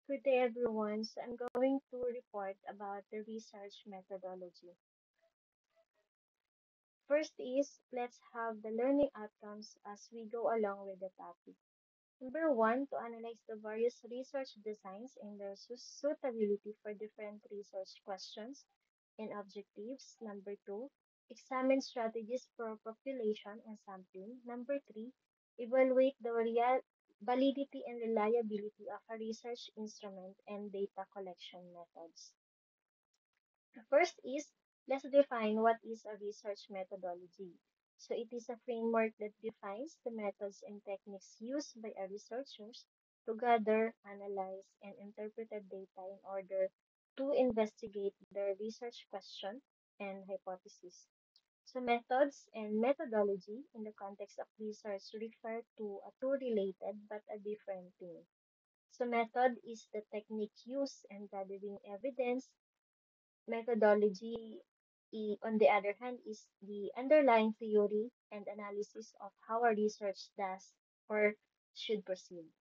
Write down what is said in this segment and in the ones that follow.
Good day, everyone. So I'm going to report about the research methodology. First is let's have the learning outcomes as we go along with the topic. Number one, to analyze the various research designs and their suitability for different research questions and objectives. Number two, examine strategies for population and sampling. Number three, evaluate the validity and reliability of a research instrument and data collection methods. First is let's define what is a research methodology. So it is a framework that defines the methods and techniques used by a researchers to gather, analyze, and interpret the data in order to investigate the research question and hypothesis. So methods and methodology in the context of research refer to a two related but a different thing. So method is the technique used in gathering evidence. Methodology, on the other hand, is the underlying theory and analysis of how a research does or should proceed.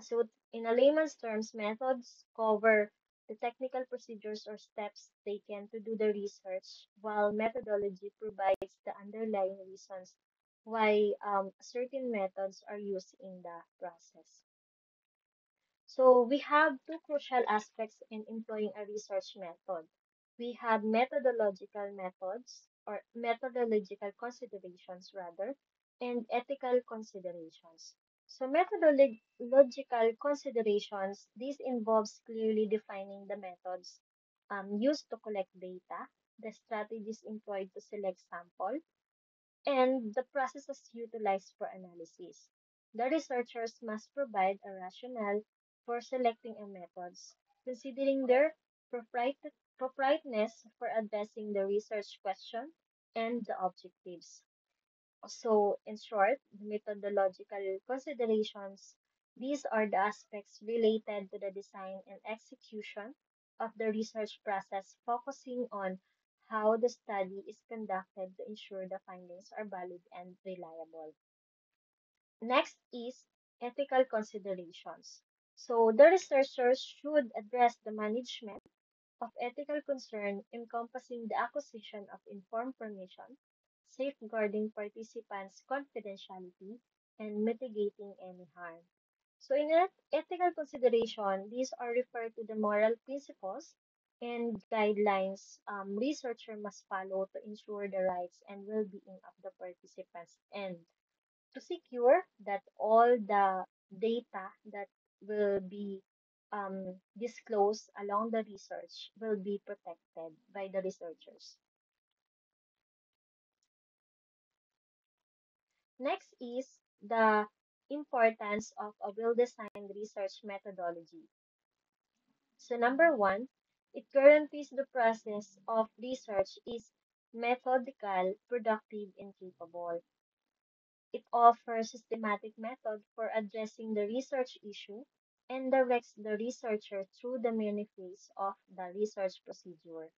So, in a layman's terms, methods cover the technical procedures or steps taken to do the research, while methodology provides the underlying reasons why certain methods are used in the process. So we have two crucial aspects in employing a research method. We have methodological methods or methodological considerations rather, and ethical considerations. So methodological considerations, this involves clearly defining the methods used to collect data, the strategies employed to select sample, and the processes utilized for analysis. The researchers must provide a rationale for selecting a methods, considering their proprietiness for addressing the research question and the objectives. So, in short, the methodological considerations, these are the aspects related to the design and execution of the research process, focusing on how the study is conducted to ensure the findings are valid and reliable. Next is ethical considerations. So, the researchers should address the management of ethical concern encompassing the acquisition of informed permission, safeguarding participants' confidentiality, and mitigating any harm. So in ethical consideration, these are referred to the moral principles and guidelines researcher must follow to ensure the rights and well-being of the participants and to secure that all the data that will be disclosed along the research will be protected by the researchers. Next is the importance of a well-designed research methodology. So number one, it guarantees the process of research is methodical, productive, and capable. It offers systematic method for addressing the research issue and directs the researcher through the many phases of the research procedure.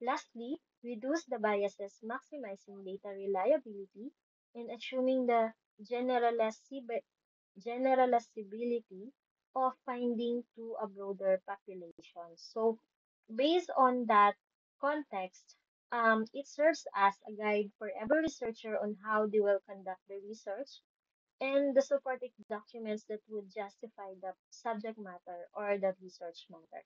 Lastly, reduce the biases, maximizing data reliability and assuming the generalizability of finding to a broader population. So, based on that context, it serves as a guide for every researcher on how they will conduct the research and the supporting documents that would justify the subject matter or the research matter.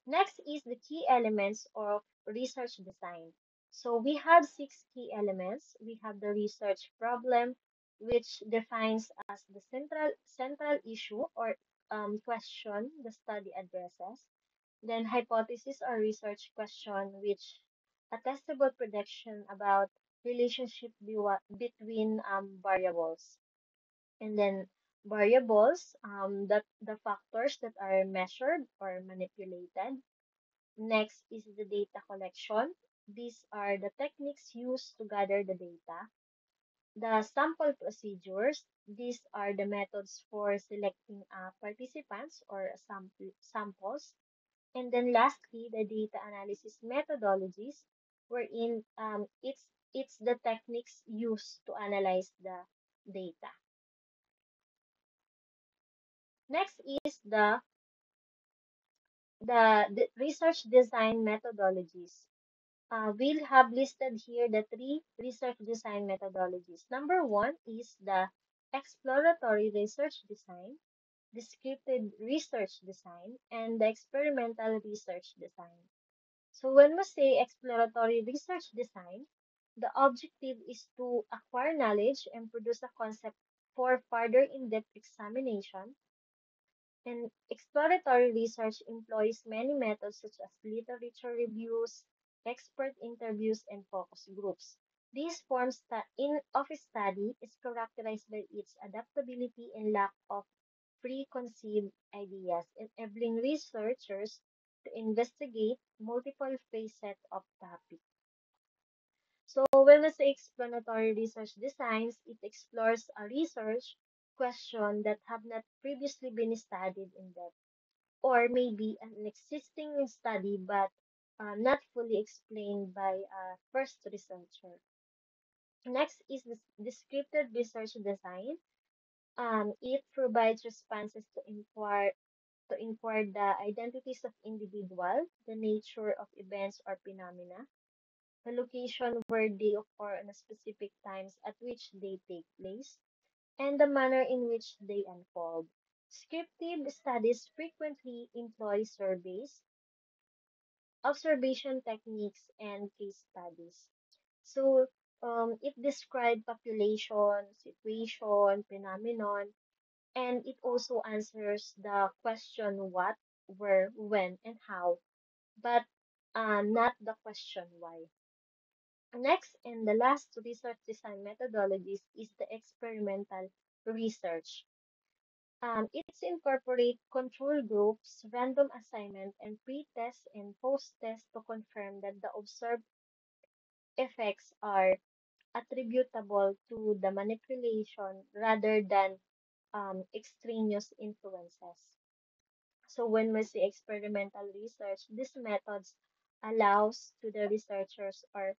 Next is the key elements of research design. So we have six key elements. We have the research problem, which defines as the central issue or question the study addresses. Then hypothesis or research question, which a testable prediction about relationship between variables. And then variables, that the factors that are measured or manipulated. Next is the data collection. These are the techniques used to gather the data. The sample procedures. These are the methods for selecting participants or samples. And then lastly, the data analysis methodologies, wherein it's the techniques used to analyze the data. Next is the the research design methodologies. We'll have listed here the three research design methodologies. Number one is the exploratory research design, descriptive research design, and the experimental research design. So when we say exploratory research design, the objective is to acquire knowledge and produce a concept for further in-depth examination. And exploratory research employs many methods such as literature reviews, expert interviews, and focus groups. This form of study is characterized by its adaptability and lack of preconceived ideas, enabling researchers to investigate multiple facets of topic. So when we say explanatory research designs, it explores a research question that have not previously been studied in depth, or maybe an existing study but not fully explained by a first researcher. Next is the descriptive research design. It provides responses to inquire the identities of individuals, the nature of events or phenomena, the location where they occur and the specific times at which they take place, and the manner in which they unfold. Descriptive studies frequently employ surveys, observation techniques, and case studies. So it describes population, situation, phenomenon, and it also answers the question what, where, when, and how, but not the question why. Next and the last research design methodologies is the experimental research. It's incorporate control groups, random assignment, and pre-test and post-test to confirm that the observed effects are attributable to the manipulation rather than extraneous influences. So when we say experimental research, these methods allows to the researchers or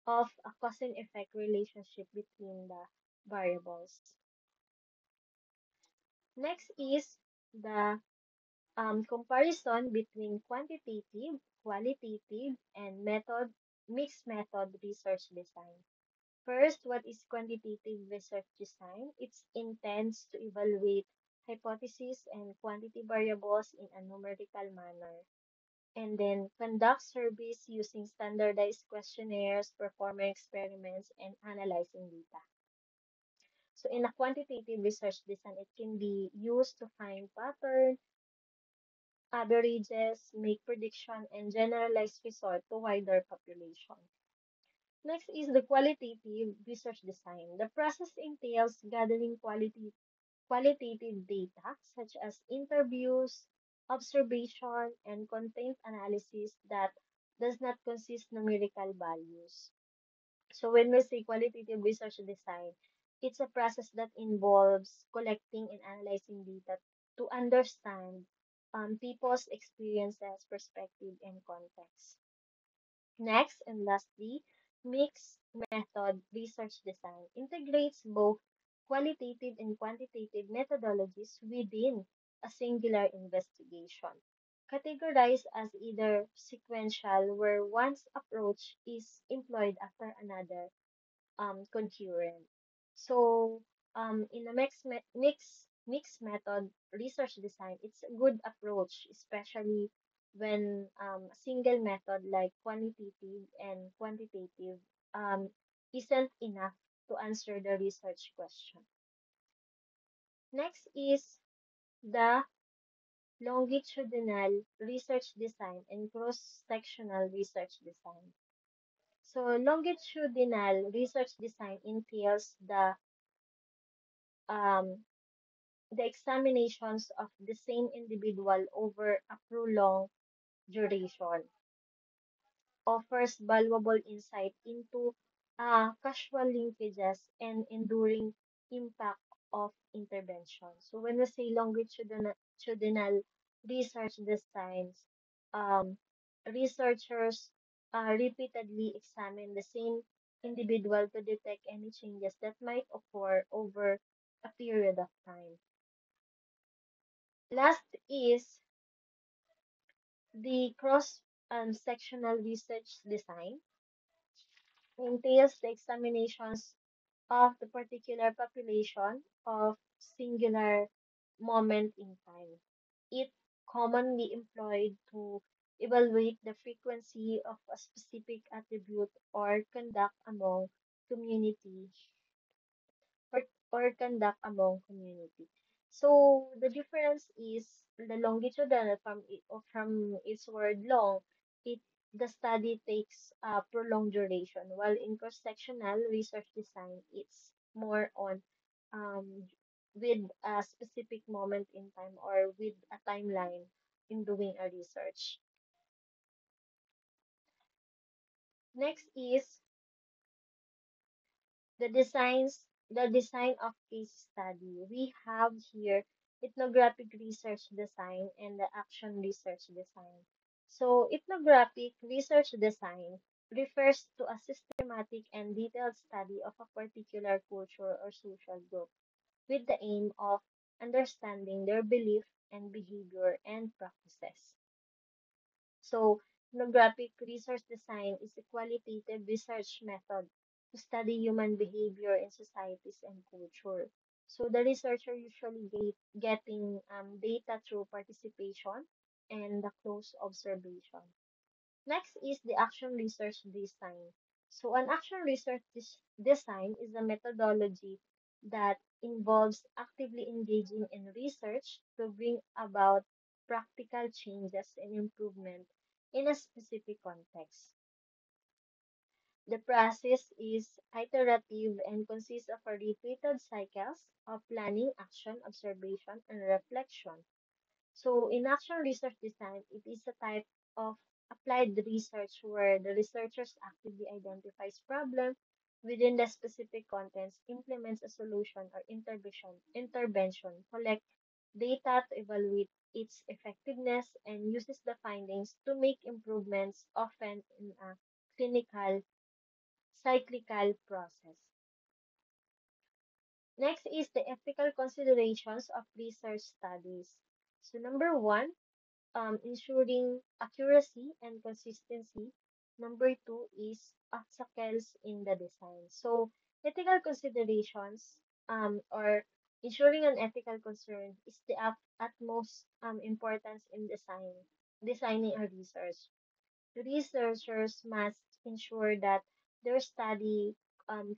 of a cause and effect relationship between the variables. Next is the comparison between quantitative, qualitative, and mixed method research design. First, what is quantitative research design? It intends to evaluate hypotheses and quantity variables in a numerical manner, and then conduct surveys using standardized questionnaires, performing experiments, and analyzing data. So in a quantitative research design, it can be used to find patterns, averages, make prediction, and generalize result to wider population. Next is the qualitative research design. The process entails gathering qualitative data such as interviews, observation, and content analysis that does not consist numerical values. So when we say qualitative research design, it's a process that involves collecting and analyzing data to understand people's experiences, perspective, and context. Next and lastly, mixed method research design integrates both qualitative and quantitative methodologies within a singular investigation, categorized as either sequential, where one's approach is employed after another, concurrent. So, in a mixed method research design, it's a good approach, especially when a single method like quantitative and quantitative isn't enough to answer the research question. Next is the longitudinal research design and cross-sectional research design. So longitudinal research design entails um, the examinations of the same individual over a prolonged duration, offers valuable insight into causal linkages and enduring impact of intervention. So when we say longitudinal research designs, um, researchers repeatedly examine the same individual to detect any changes that might occur over a period of time. Last is The cross sectional research design entails the examinations of the particular population of singular moment in time. It commonly employed to evaluate the frequency of a specific attribute or or, or conduct among community. So the difference is the longitudinal from its word long, it the study takes a prolonged duration, while in cross-sectional research design, it's more on um, with a specific moment in time or with a timeline in doing a research. Next is the design of case study. We have here ethnographic research design and the action research design. So ethnographic research design refers to a systematic and detailed study of a particular culture or social group with the aim of understanding their belief and behavior and practices. So, ethnographic research design is a qualitative research method to study human behavior in societies and culture. So, the researcher usually getting data through participation and the close observation. Next is the action research design. So, an action research design is a methodology that involves actively engaging in research to bring about practical changes and improvement in a specific context. The process is iterative and consists of a repeated cycles of planning, action, observation, and reflection. So in action research design, it is a type of applied research where the researchers actively identifies problem within the specific contents, implements a solution or intervention, collect data to evaluate its effectiveness, and uses the findings to make improvements, often in a clinical cyclical process. Next is the ethical considerations of research studies. So number one, ensuring accuracy and consistency. Number two is obstacles in the design. So ethical considerations or ensuring an ethical concern is the utmost importance in designing a research. Researchers must ensure that their study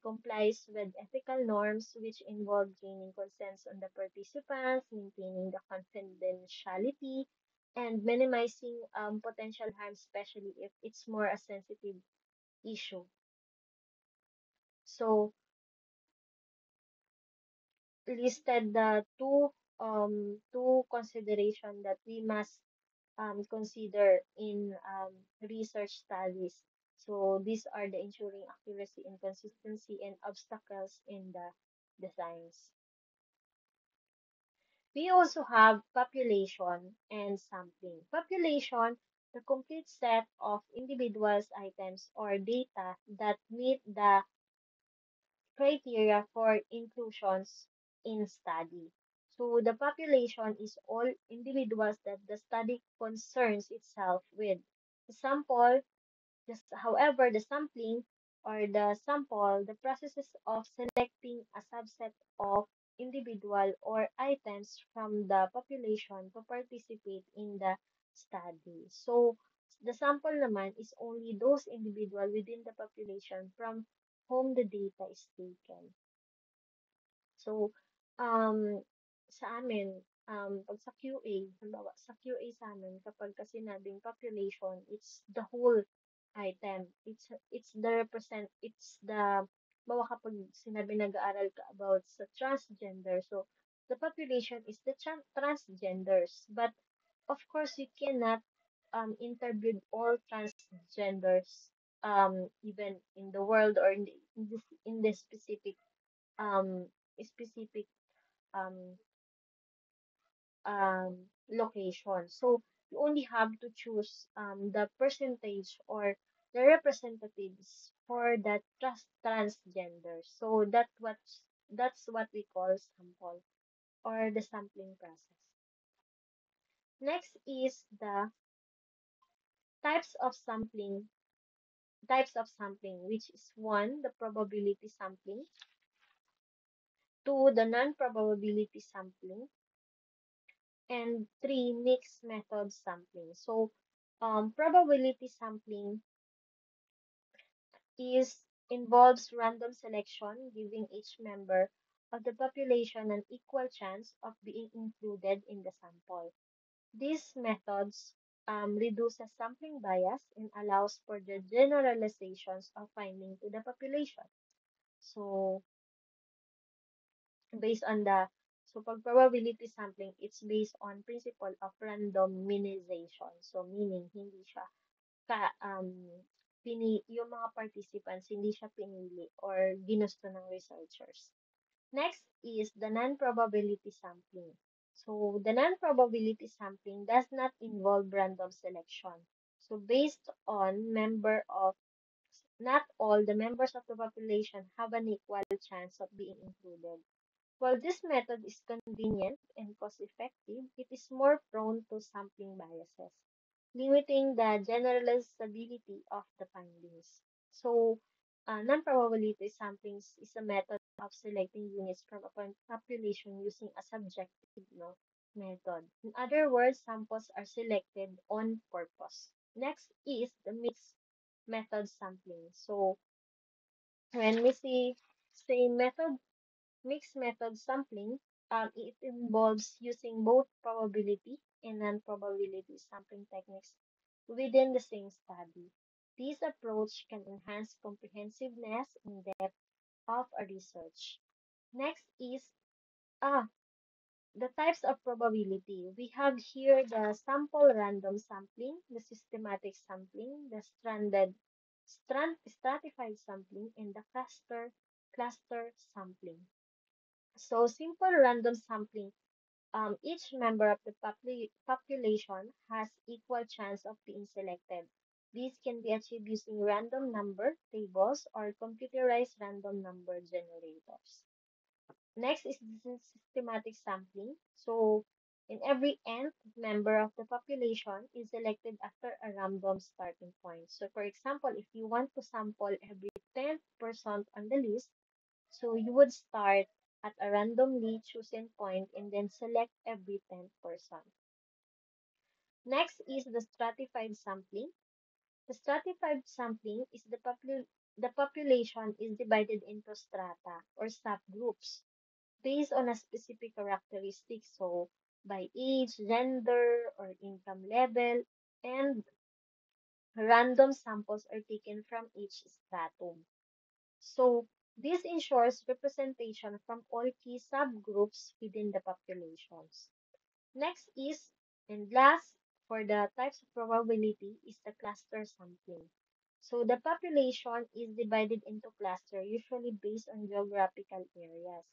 complies with ethical norms, which involve gaining consents on the participants, maintaining the confidentiality, and minimizing potential harm, especially if it's more a sensitive issue. So, listed the two consideration that we must consider in research studies. So these are the ensuring accuracy and consistency and obstacles in the designs. We also have population and sampling. Population, the complete set of individuals, items, or data that meet the criteria for inclusions in study. So the population is all individuals that the study concerns itself with. The sample, however, the sampling or the sample, the processes of selecting a subset of individual or items from the population to participate in the study. So the sample naman is only those individual within the population from whom the data is taken. So, sa amin, pag sa QA, halimbawa, sa QA sa amin, kapag kasi sinabing population, it's the whole item. It's the, bawa kapag sinabi nag-aaral ka about sa transgender, so, the population is the transgenders. But, of course, you cannot interview all transgenders, even in the world or in the um, specific um, location. So you only have to choose the percentage or the representatives for that transgender. So that's what we call sample or the sampling process. Next is the Types of sampling, which is one, the probability sampling, two, the non-probability sampling, and three, mixed method sampling. So, probability sampling is involves random selection, giving each member of the population an equal chance of being included in the sample. These methods reduces sampling bias and allows for the generalizations of finding to the population. So, based on the pag probability sampling, it's based on principle of randomization. So, meaning, hindi siya yung mga participants, hindi siya pinili or ginusto ng researchers. Next is the non-probability sampling. So, the non-probability sampling does not involve random selection. So, based on not all the members of the population have an equal chance of being included. While this method is convenient and cost-effective, it is more prone to sampling biases, limiting the generalizability of the findings. So, non-probability samplings is a method of selecting units from a population using a subjective method. In other words, samples are selected on purpose. Next is the mixed method sampling. So, when we say mixed method sampling, it involves using both probability and non-probability sampling techniques within the same study. This approach can enhance comprehensiveness and depth of a research. Next is ah, the types of probability. We have here the sample random sampling, the systematic sampling, the stratified sampling, and the cluster sampling. So simple random sampling, each member of the population has equal chance of being selected. These can be achieved using random number tables or computerized random number generators. Next is the systematic sampling. So in every nth member of the population is selected after a random starting point. So for example, if you want to sample every 10th person on the list, so you would start at a randomly chosen point and then select every 10th person. Next is the stratified sampling. The stratified sampling is the population is divided into strata or subgroups based on a specific characteristic. So by age, gender, or income level, and random samples are taken from each stratum. So, this ensures representation from all key subgroups within the populations. Next is, and last, for the types of probability is the cluster sampling. So, the population is divided into clusters, usually based on geographical areas.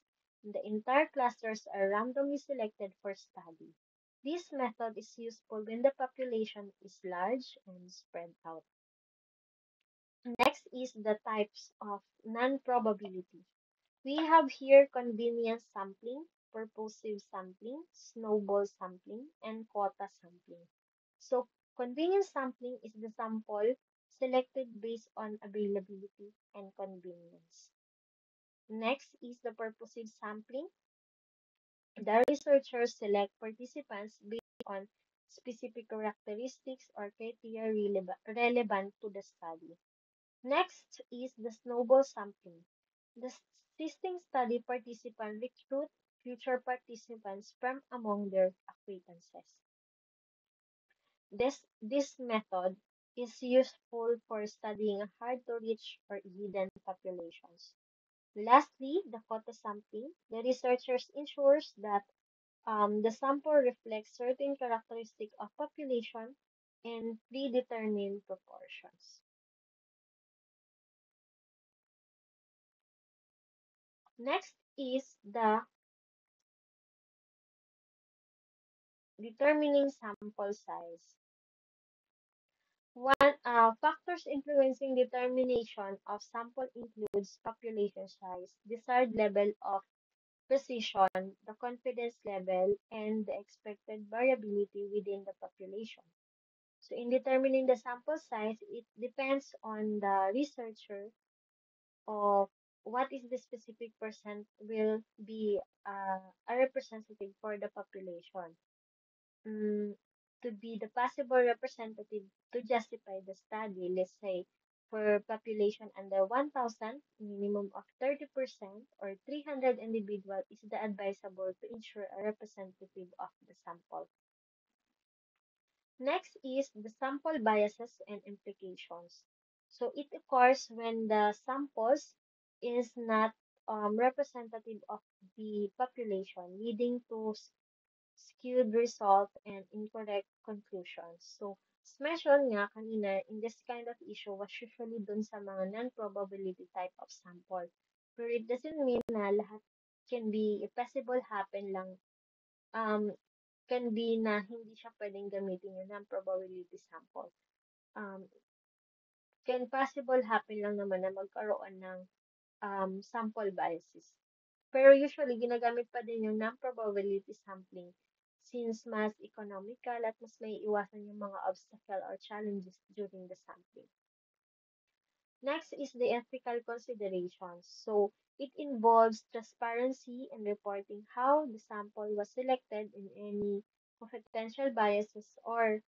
The entire clusters are randomly selected for study. This method is useful when the population is large and spread out. Next is the types of non-probability. We have here convenience sampling, purposive sampling, snowball sampling, and quota sampling. So, convenience sampling is the sample selected based on availability and convenience. Next is the purposive sampling. The researchers select participants based on specific characteristics or criteria relevant to the study. Next is the snowball sampling. The existing study participants recruit future participants from among their acquaintances. This method is useful for studying hard to reach or hidden populations. Lastly, the quota sampling. The researchers ensures that the sample reflects certain characteristics of population in predetermined proportions. Next is the determining sample size. One factors influencing determination of sample includes population size, desired level of precision, the confidence level, and the expected variability within the population. So in determining the sample size, it depends on the researcher of what is the specific percent will be a representative for the population, mm, to be the possible representative to justify the study. Let's say for population under 1,000, minimum of 30% or 300 individual is the advisable to ensure a representative of the sample. Next is the sample biases and implications. So it occurs when the samples is not representative of the population, leading to skewed result and incorrect conclusions. So, as mentioned nga kanina, in this kind of issue was usually dun sa mga non-probability type of sample. Pero it doesn't mean na lahat can be possible happen lang, um, can be na hindi siya pwedeng gamitin yung non-probability sample. Um, can possible happen lang naman na magkaroon ng sample biases. Pero usually, ginagamit pa din yung non-probability sampling since mas economical at mas may iwasan yung mga obstacle or challenges during the sampling. Next is the ethical considerations. So, it involves transparency and reporting how the sample was selected in any potential biases or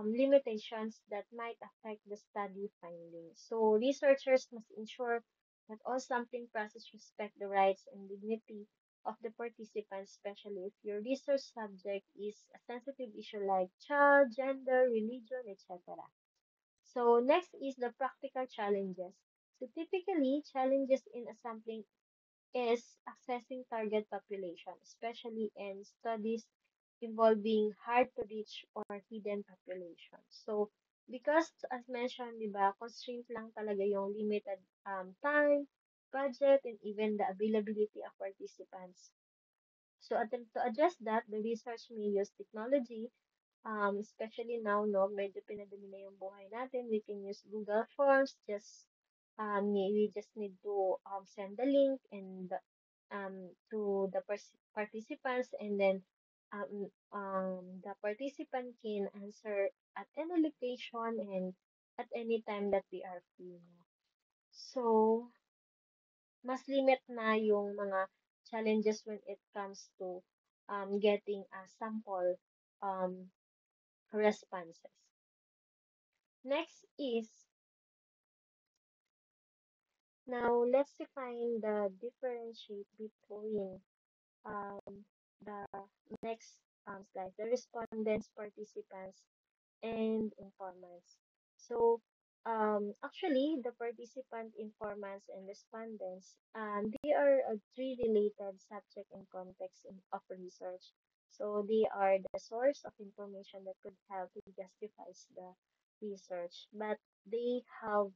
limitations that might affect the study findings. So researchers must ensure that all sampling process respect the rights and dignity of the participants, especially if your research subject is a sensitive issue like child, gender, religion, etc. So next is the practical challenges. So typically, challenges in a sampling is accessing target population, especially in studies involving hard to reach or hidden populations. So, because as mentioned, di ba, constraint lang talaga yung limited time, budget, and even the availability of participants. So, to address that, the research may use technology, especially now, no, medyo pinadali na yung buhay natin. We can use Google Forms, we just need to send the link and to the participants, and then the participant can answer at any location and at any time that we are free. No? So, mas limit na yung mga challenges when it comes to getting a sample um, responses. Next is, now let's define the differentiate between the next slide, the respondents, participants, and informants. So, actually, the participant, informants, and respondents, they are three related subject and context of research. So, they are the source of information that could help to justify the research, but they have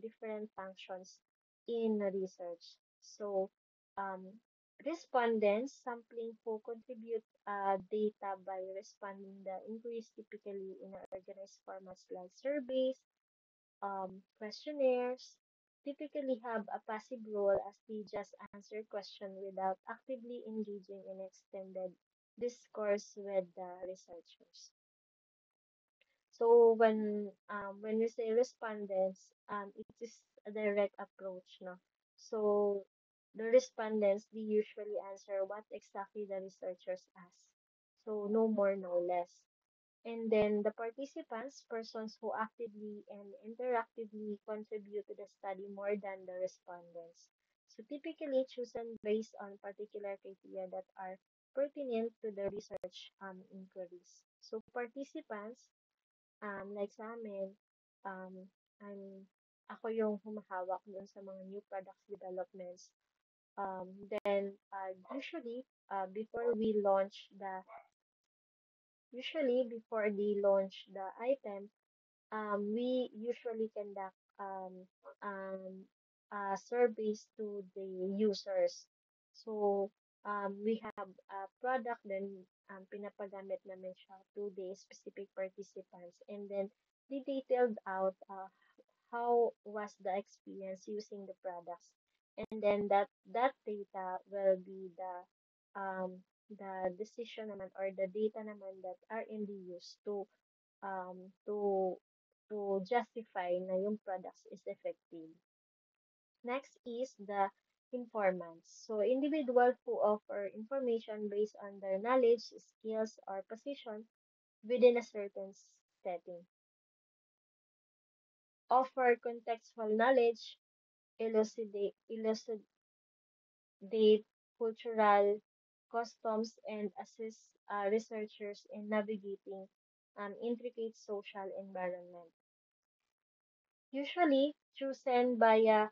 different functions in research. So, um, respondents, sampling who contribute data by responding the inquiries typically in organized formats like surveys, questionnaires, typically have a passive role as they just answer questions without actively engaging in extended discourse with the researchers. So when we say respondents, it is a direct approach, no. So the respondents, they usually answer what exactly the researchers ask. So no more, no less. And then the participants, persons who actively and interactively contribute to the study more than the respondents. So typically chosen based on particular criteria that are pertinent to the research inquiries. So participants, like sa amin, um, I'm, ako yung humahawak dun sa mga new products developments. Then, before we launch before they launch the item, we usually conduct um, surveys to the users. So, we have a product, then pinapagamit namin siya to the specific participants. And then, they detailed out how was the experience using the products. And then that data will be the decision naman or the data naman that R&D used to to justify na yung products is effective. Next is the informants. So individuals who offer information based on their knowledge, skills, or position within a certain setting. Offer contextual knowledge, elucidate cultural customs, and assist researchers in navigating intricate social environment. Usually chosen via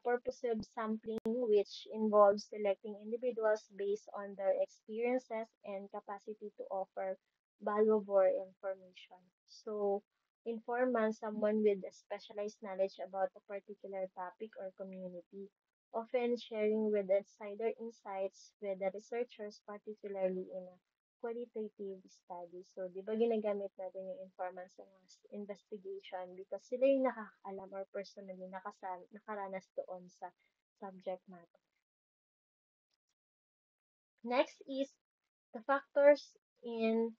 purposive sampling, which involves selecting individuals based on their experiences and capacity to offer valuable information. So, informant someone with a specialized knowledge about a particular topic or community, often sharing with insider insights with the researchers, particularly in a qualitative study. So, di ba ginagamit natin yung informants sa mga investigation because sila yung nakakaalam or personally nakaranas doon sa subject matter. Next is the factors in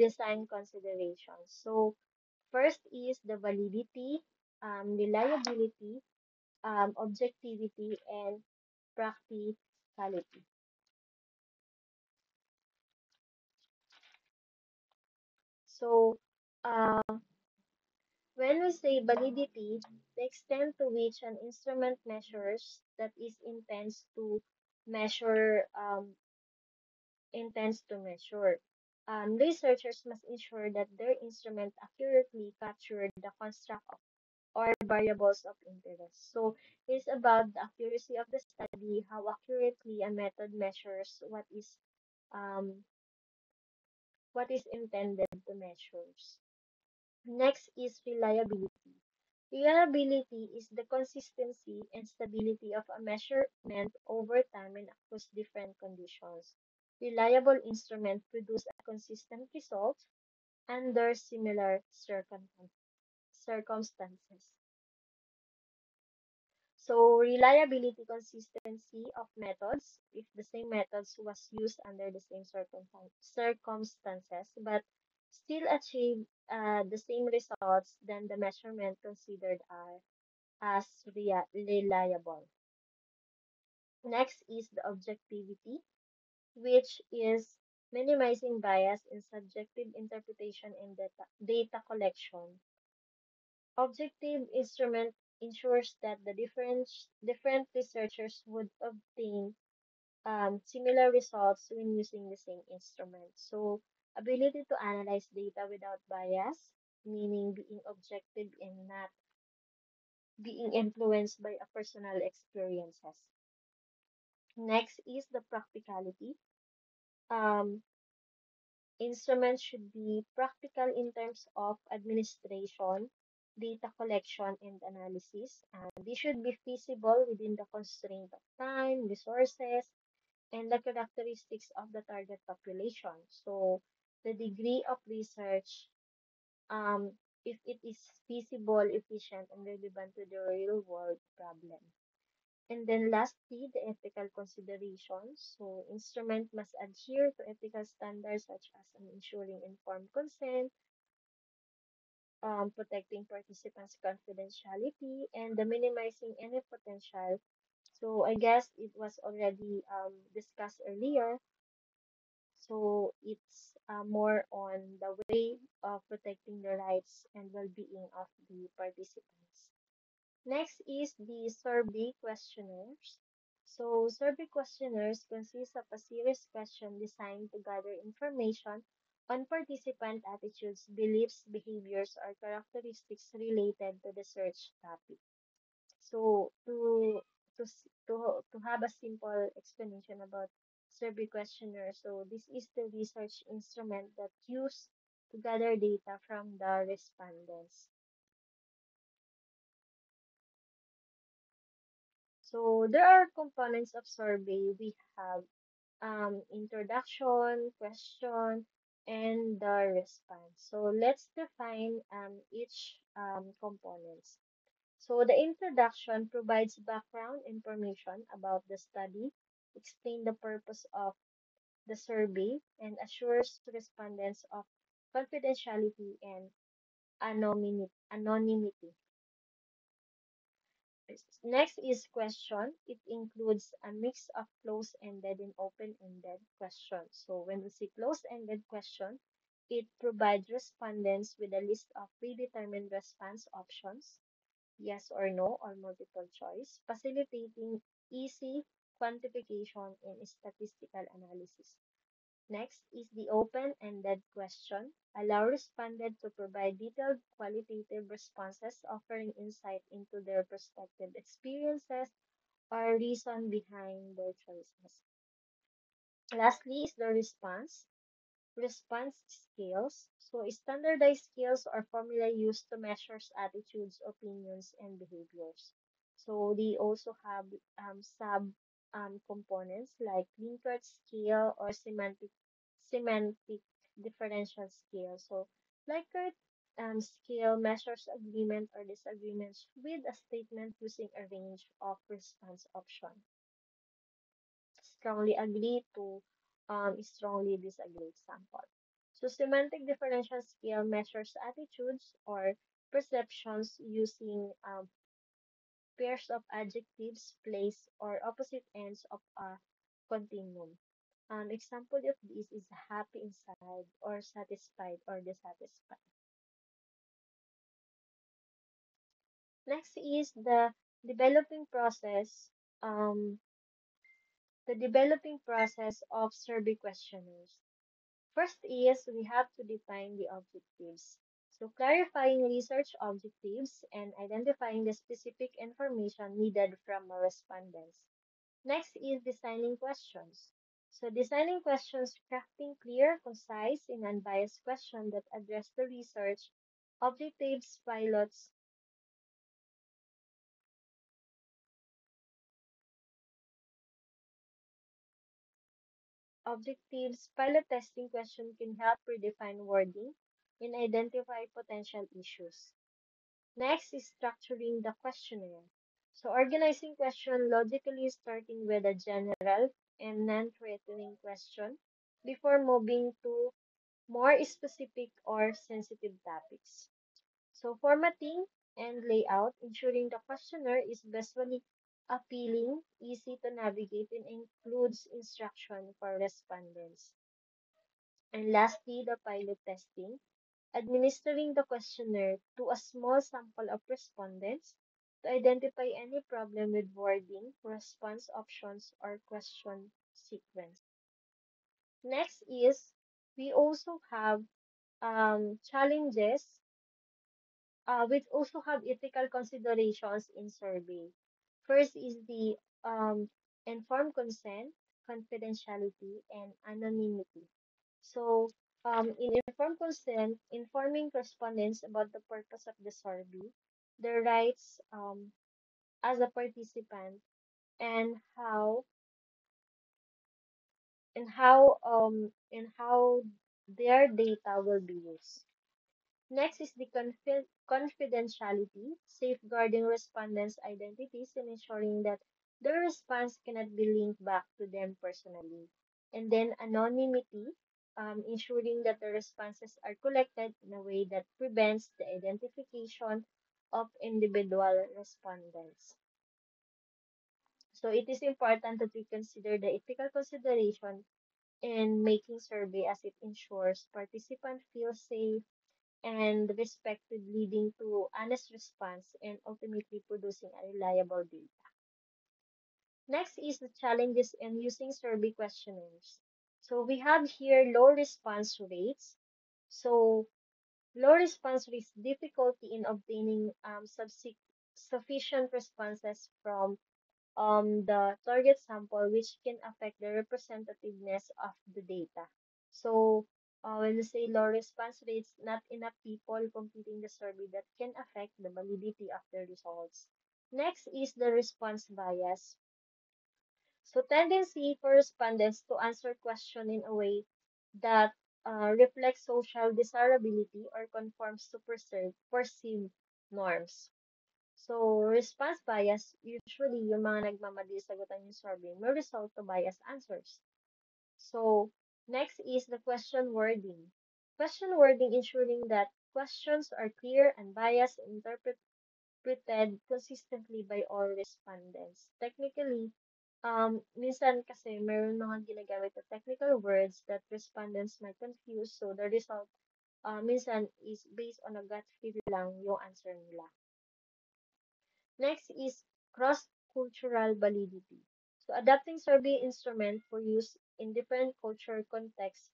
design considerations. So, first is the validity, reliability, objectivity, and practicality. So, uh, when we say validity, the extent to which an instrument measures that is measure intends to measure. Researchers must ensure that their instrument accurately capture the construct of or variables of interest. So it's about the accuracy of the study, how accurately a method measures um, what is intended to measure. Next is reliability. Reliability is the consistency and stability of a measurement over time and across different conditions. Reliable instruments produce a consistent result under similar circumstances. So, reliability, consistency of methods, if the same methods was used under the same circumstances, but still achieve the same results, then the measurement considered are as reliable. Next is the objectivity, which is minimizing bias in subjective interpretation and data collection. Objective instrument ensures that the different researchers would obtain similar results when using the same instrument. So, ability to analyze data without bias, meaning being objective and not being influenced by a personal experiences. Next is the practicality. Um, Instruments should be practical in terms of administration, data collection, and analysis. And they should be feasible within the constraint of time, resources, and the characteristics of the target population. So, the degree of research, if it is feasible, efficient, and relevant to the real world problem. And then lastly, the ethical considerations. So instrument must adhere to ethical standards such as ensuring informed consent, protecting participants' confidentiality, and the minimizing any potential. So I guess it was already discussed earlier. So it's more on the way of protecting the rights and well-being of the participants. Next is the survey questionnaires. So, survey questionnaires consist of a series question designed to gather information on participant attitudes, beliefs, behaviors, or characteristics related to the search topic. So, to have a simple explanation about survey questionnaire, so this is the research instrument that used to gather data from the respondents. So there are components of survey. We have introduction, question, and the response. So let's define each components. So the introduction provides background information about the study, explain the purpose of the survey, and assures respondents of confidentiality, and anonymity. Next is question. It includes a mix of closed-ended and open-ended questions. So when we say closed-ended question, it provides respondents with a list of predetermined response options, yes or no or multiple choice, facilitating easy quantification and statistical analysis. Next is the open-ended question. Allow respondents to provide detailed qualitative responses offering insight into their prospective experiences or reason behind their choices. Lastly is the response scales. So standardized scales are formula used to measure attitudes, opinions, and behaviors. So they also have sub components like Likert scale or semantic differential scale. So Likert scale measures agreement or disagreements with a statement using a range of response options. Strongly agree to strongly disagree example. So semantic differential scale measures attitudes or perceptions using pairs of adjectives placed or opposite ends of a continuum. An example of this is happy inside or satisfied or dissatisfied. Next is developing process um, the developing process of survey questionnaires. First is we have to define the objectives. So clarifying research objectives and identifying the specific information needed from our respondents. Next is designing questions. So designing questions, crafting clear, concise, and unbiased questions that address the research objectives, pilot testing question can help redefine wording and identify potential issues. Next is structuring the questionnaire. So organizing question logically starting with a general and non-threatening question before moving to more specific or sensitive topics. So formatting and layout, ensuring the questionnaire is visually appealing, easy to navigate, and includes instruction for respondents. And lastly, the pilot testing, administering the questionnaire to a small sample of respondents to identify any problem with wording, response options, or question sequence. Next is we also have challenges, which also have ethical considerations in survey. First is the informed consent, confidentiality, and anonymity. So, in informed consent, informing respondents about the purpose of the survey, their rights as a participant, and how their data will be used. Next is the confidentiality, safeguarding respondents' identities and ensuring that their response cannot be linked back to them personally. And then anonymity, ensuring that the responses are collected in a way that prevents the identification of individual respondents. So it is important that we consider the ethical consideration in making survey as it ensures participants feel safe and respected, leading to honest response and ultimately producing a reliable data. Next is the challenges in using survey questionnaires. So we have here low response rates. So low response rates, difficulty in obtaining sufficient responses from the target sample, which can affect the representativeness of the data. So, when we say low response rates, not enough people completing the survey that can affect the validity of the results. Next is the response bias. So, tendency for respondents to answer question in a way that reflects social desirability or conforms to perceived norms. So, response bias, usually yung mga nagmamadali sagutan yung survey may result to biased answers. So, next is the question wording. Question wording ensuring that questions are clear, unbiased, and interpreted consistently by all respondents. Technically, minsan kasi mayroon mga ginagamit na technical words that respondents might confuse, so the result minsan is based on a gut feel lang yung answer nila. Next is cross-cultural validity. So adapting survey instrument for use in different cultural contexts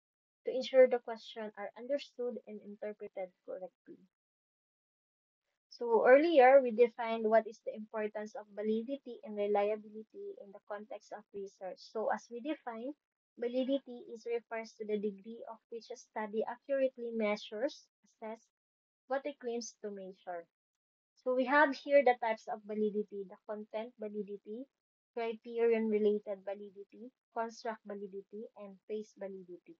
to ensure the question are understood and interpreted correctly. So earlier, we defined what is the importance of validity and reliability in the context of research. So as we define, validity is refers to the degree of which a study accurately measures, assess what it claims to measure. So we have here the types of validity, the content validity, criterion related validity, construct validity, and phase validity.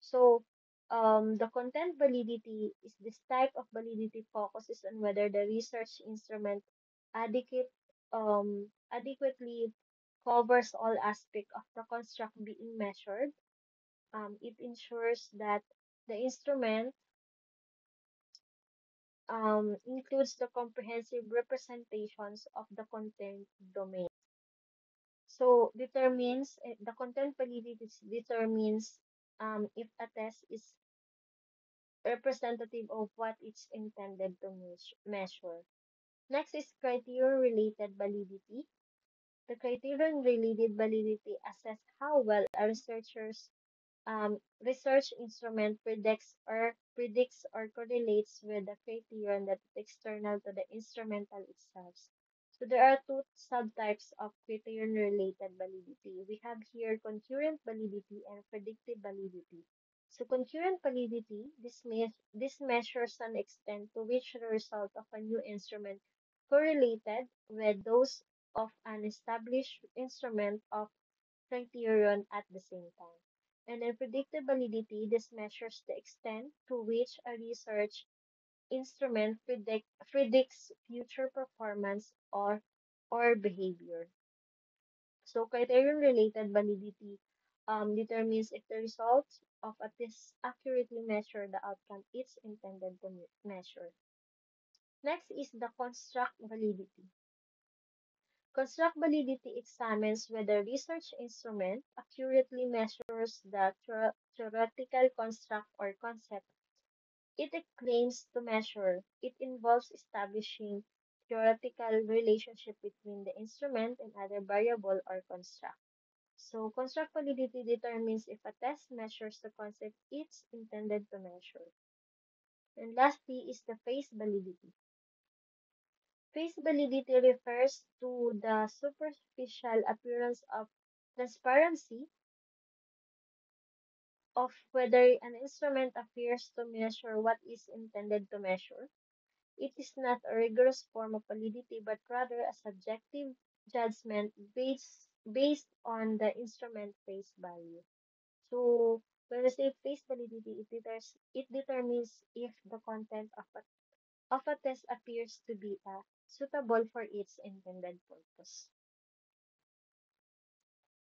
So the content validity is this type of validity focuses on whether the research instrument adequate, adequately covers all aspects of the construct being measured. It ensures that the instrument includes the comprehensive representations of the content domain. So determines the content validity determines if a test is representative of what it's intended to measure. Next is criterion related validity. The criterion related validity assess how well a researcher's research instrument predicts or correlates with the criterion that is external to the instrumental itself. So there are two subtypes of criterion related validity. We have here concurrent validity and predictive validity. So concurrent validity, this measures an extent to which the result of a new instrument correlated with those of an established instrument of criterion at the same time. And in predictive validity, this measures the extent to which a research instrument predicts future performance or behavior. So criterion-related validity determines if the results of a test accurately measure the outcome it's intended to measure. Next is the construct validity. Construct validity examines whether research instrument accurately measures the theoretical construct or concept it claims to measure. It involves establishing theoretical relationship between the instrument and other variable or construct. So construct validity determines if a test measures the concept it's intended to measure. And lastly is the phase validity. Phase validity refers to the superficial appearance of transparency of whether an instrument appears to measure what is intended to measure. It is not a rigorous form of validity, but rather a subjective judgment based on the instrument face value. So when we say face validity, it determines if the content of a test appears to be suitable for its intended purpose.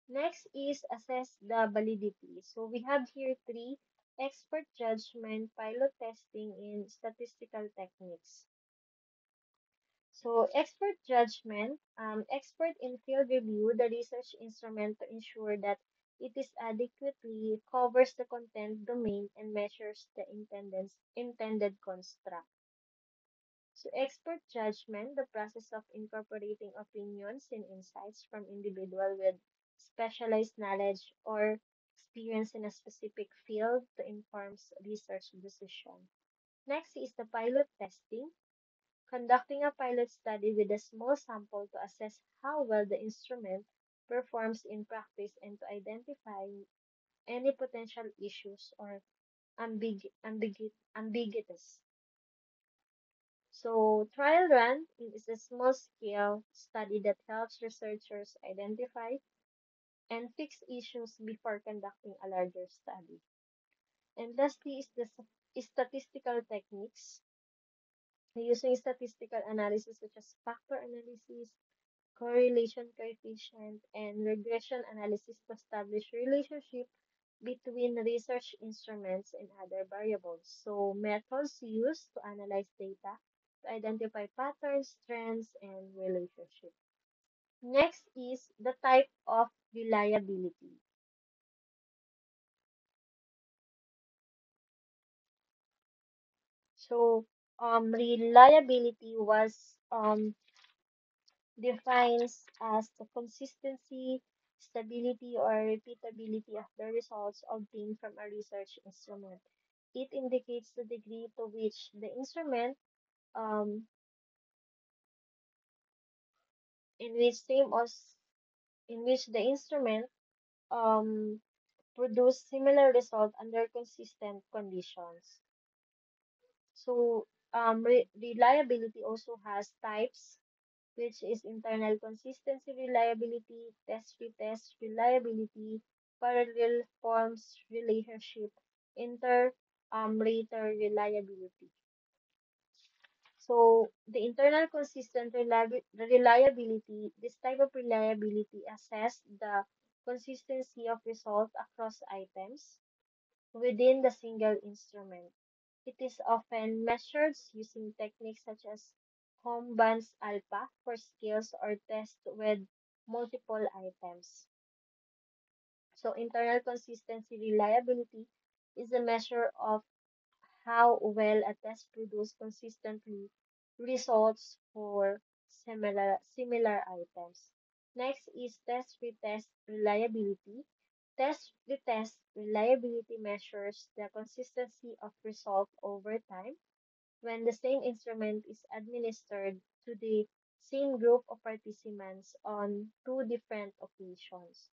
Next is assess the validity. So we have here three: expert judgment, pilot testing, and statistical techniques. So expert judgment, expert in field review the research instrument to ensure that it is adequately covers the content domain and measures the intended construct. So expert judgment, the process of incorporating opinions and insights from individual with specialized knowledge or experience in a specific field to inform research decision. Next is the pilot testing, conducting a pilot study with a small sample to assess how well the instrument performs in practice and to identify any potential issues or ambiguities. So, trial run is a small scale study that helps researchers identify and fix issues before conducting a larger study. And lastly is the statistical techniques. Using statistical analysis such as factor analysis, correlation coefficient, and regression analysis to establish relationship between research instruments and other variables. So methods used to analyze data to identify patterns, trends, and relationships. Next is the type of reliability. So reliability was defines as the consistency, stability, or repeatability of the results obtained from a research instrument. It indicates the degree to which the instrument um, in which same as in which the instrument um, produce similar result under consistent conditions. So reliability also has types, which is internal consistency reliability, test-retest reliability, parallel forms relationship, inter-rater reliability. So the internal consistent reliability, this type of reliability assess the consistency of result across items within the single instrument. It is often measured using techniques such as Homban's alpha for scales or tests with multiple items. So internal consistency reliability is a measure of how well a test produces consistently results for similar items. Next is test retest reliability. Test retest reliability measures the consistency of result over time when the same instrument is administered to the same group of participants on two different occasions.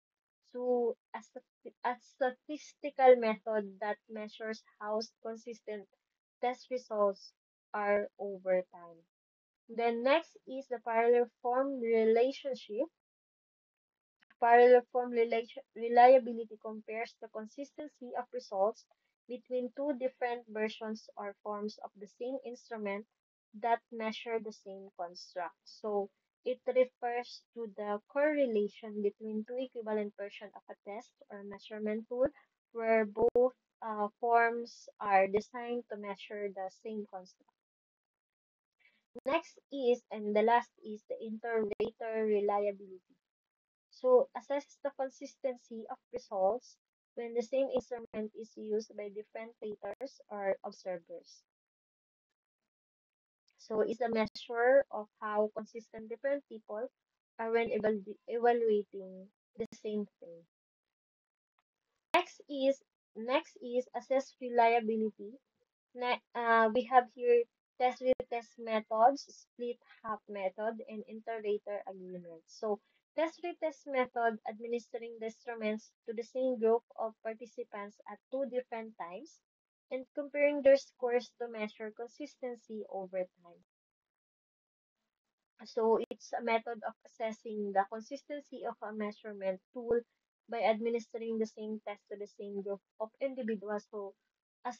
So, a statistical method that measures how consistent test results are over time. Then next is the parallel form relationship. Parallel-form reliability compares the consistency of results between two different versions or forms of the same instrument that measure the same construct. So it refers to the correlation between two equivalent versions of a test or measurement tool where both forms are designed to measure the same construct. Next is, and the last is the inter-rater reliability. So assess the consistency of results when the same instrument is used by different raters or observers. So it's a measure of how consistent different people are when evaluating the same thing. Next is next is assess reliability. We have here test retest methods, split half method, and inter-rater agreement. So test retest method administering the instruments to the same group of participants at two different times and comparing their scores to measure consistency over time. So it's a method of assessing the consistency of a measurement tool by administering the same test to the same group of individuals. So as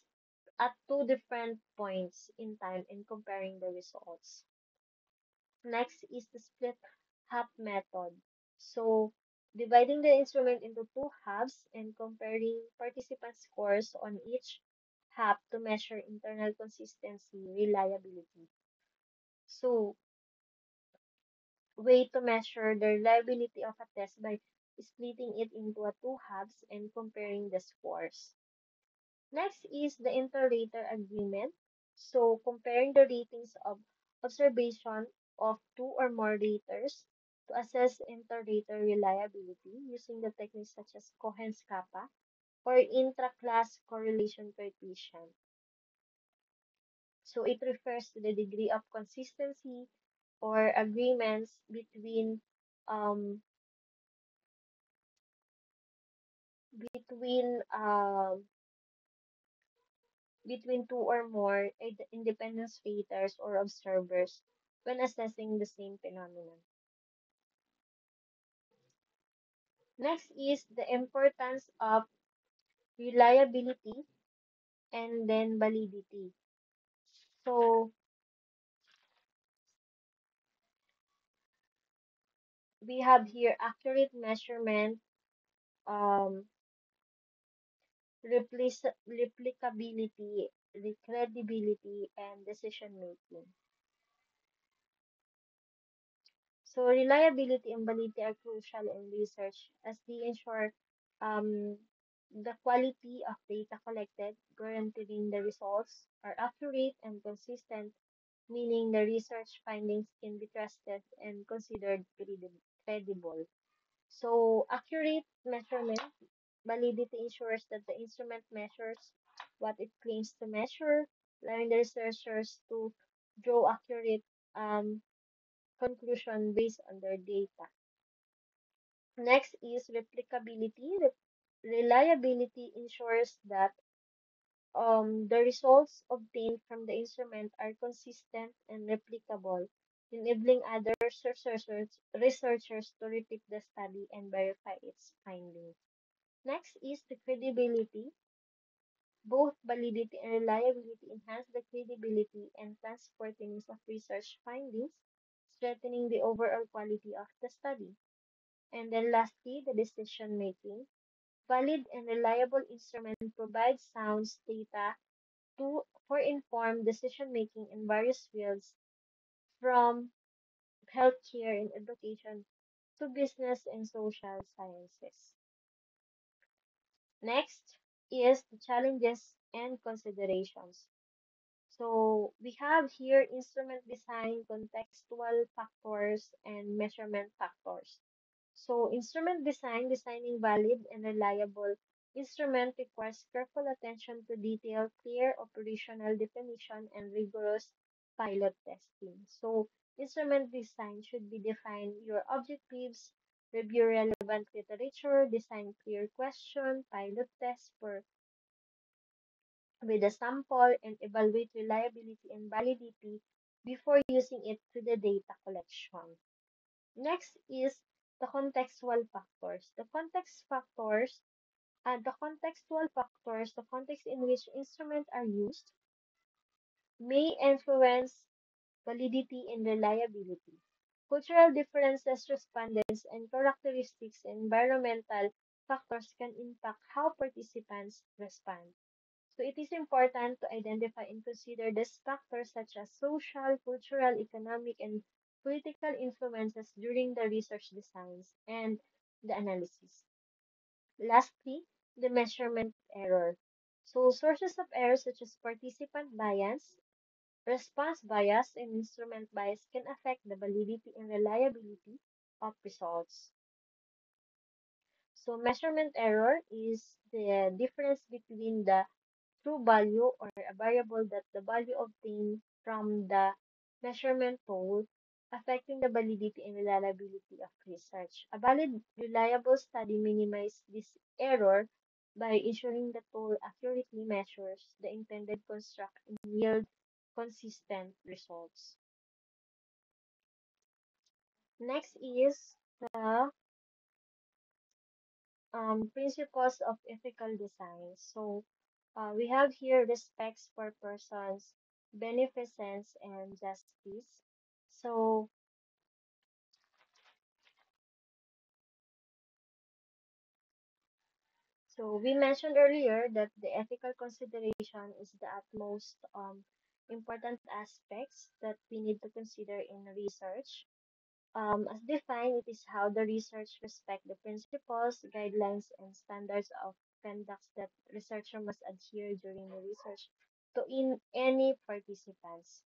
at two different points in time and comparing the results. Next is the split half method. So dividing the instrument into two halves and comparing participant scores on each half to measure internal consistency reliability. So way to measure the reliability of a test by splitting it into a two halves and comparing the scores. Next is the inter-rater agreement. So comparing the ratings of observation of two or more raters to assess inter-rater reliability using the techniques such as Cohen's kappa or intra-class correlation coefficient. So it refers to the degree of consistency or agreements between between two or more independent raters or observers when assessing the same phenomenon. Next is the importance of reliability and then validity. So we have here accurate measurement, um, replicability, credibility, and decision making. So reliability and validity are crucial in research as they ensure um, the quality of data collected, guaranteeing the results are accurate and consistent, meaning the research findings can be trusted and considered credible. So accurate measurement validity ensures that the instrument measures what it claims to measure, allowing the researchers to draw accurate um, conclusion based on their data. Next is replicability. Reliability ensures that the results obtained from the instrument are consistent and replicable, enabling other researchers to repeat the study and verify its findings. Next is the credibility. Both validity and reliability enhance the credibility and trustworthiness of research findings, strengthening the overall quality of the study. And then lastly, the decision making. Valid and reliable instrument provides sound data for informed decision making in various fields from healthcare and education to business and social sciences. Next is the challenges and considerations. So we have here instrument design, contextual factors, and measurement factors. So instrument design, designing valid and reliable instrument requires careful attention to detail, clear operational definition, and rigorous pilot testing. So instrument design should be define your objectives, review relevant literature, design clear question, pilot test for with a sample, and evaluate reliability and validity before using it to the data collection. Next is the contextual factors. The context in which instruments are used, may influence validity and reliability. Cultural differences, respondents, and characteristics and environmental factors can impact how participants respond. So it is important to identify and consider these factors such as social, cultural, economic, and political influences during the research designs and the analysis. Lastly, the measurement error. So sources of error such as participant bias, response bias, and instrument bias can affect the validity and reliability of results. So measurement error is the difference between the true value or a variable that the value obtained from the measurement tool affecting the validity and reliability of research. A valid, reliable study minimizes this error by ensuring the tool accurately measures the intended construct and yield consistent results. Next is the principles of ethical design. So we have here respects for persons, beneficence, and justice. So, so we mentioned earlier that the ethical consideration is the utmost important aspects that we need to consider in research. As defined, it is how the research respect the principles, guidelines, and standards of conduct that researcher must adhere during the research to in any participants.